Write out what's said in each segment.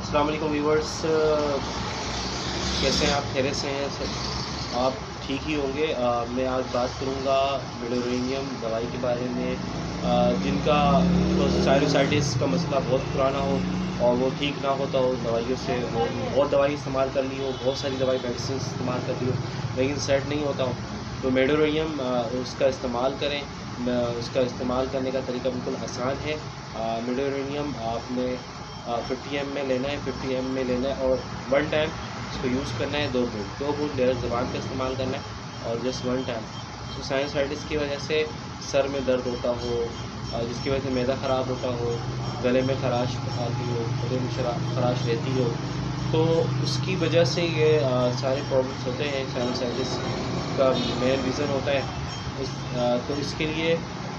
अस्सलाम वालेकुम व्यूवर्स, कैसे हैं आप? खैरियत से हैं सब? आप ठीक ही होंगे। मैं आज बात करूंगा मेडोरेनियम दवाई के बारे में, जिनका साइनोसाइटिस का मसला बहुत पुराना हो और वो ठीक ना होता हो दवाइयों से। वो बहुत दवाई इस्तेमाल कर ली हो, बहुत सारी दवाई मेडिसिन इस्तेमाल कर ली हो, लेकिन सेट नहीं होता हो, तो मेडोरेनियम उसका इस्तेमाल करें। उसका इस्तेमाल करने का तरीका बिल्कुल आसान है। मेडोरेनियम आपने 50 एम में लेना है, 50 एम में लेना है और वन टाइम इसको यूज़ करना है। 2 बूंद लेयर ज़बान का इस्तेमाल करना है और जस्ट वन टाइम। तो साइनसाइटिस की वजह से सर में दर्द होता हो, जिसकी वजह से मैदा ख़राब होता हो, गले में खराश आती हो, गले में खराश रहती हो, तो उसकी वजह से ये सारे प्रॉब्लम्स होते हैं। साइनसाइटिस का मेन रीज़न होता है तो इसके लिए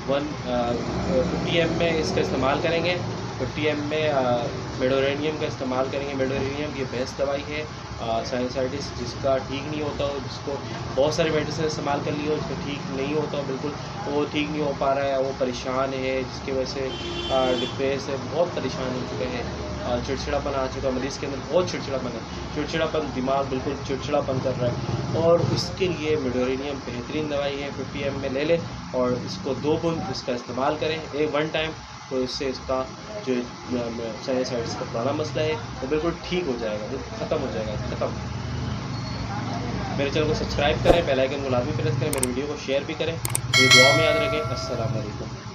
50 एम में इसका इस्तेमाल करेंगे। 50 एम में मेडोरेनियम का इस्तेमाल करेंगे। मेडोरेनियम ये बेस्ट दवाई है साइनसाइटिस जिसका ठीक नहीं होता हो, जिसको बहुत सारे मेडिसिन इस्तेमाल कर लिए हो, जिसको ठीक नहीं होता हो, बिल्कुल वो ठीक नहीं हो पा रहा है, वो परेशान है, जिसकी वजह से डिप्रेस है, बहुत परेशान हो चुके हैं, चिड़चिड़ापन आ चुका है मरीज़ के अंदर, बहुत चिड़चिड़ापन है, चिड़चिड़ापन, दिमाग बिल्कुल चिड़चिड़ापन कर रहा है। और इसके लिए मेडोरेनियम बेहतरीन दवाई है। 50 एम में ले लें और इसको 2 बूंद इसका इस्तेमाल करें एक वन टाइम, तो इससे इसका जो साइनसाइटिस का पुराना मसला है वो बिल्कुल ठीक हो जाएगा, बिल्कुल ख़त्म हो जाएगा, ख़त्म। मेरे चैनल को सब्सक्राइब करें, बेल आइकन को लाजमी प्रेस करें, मेरी वीडियो को शेयर भी करें, मेरी दुआ में याद रखें। अस्सलाम वालेकुम।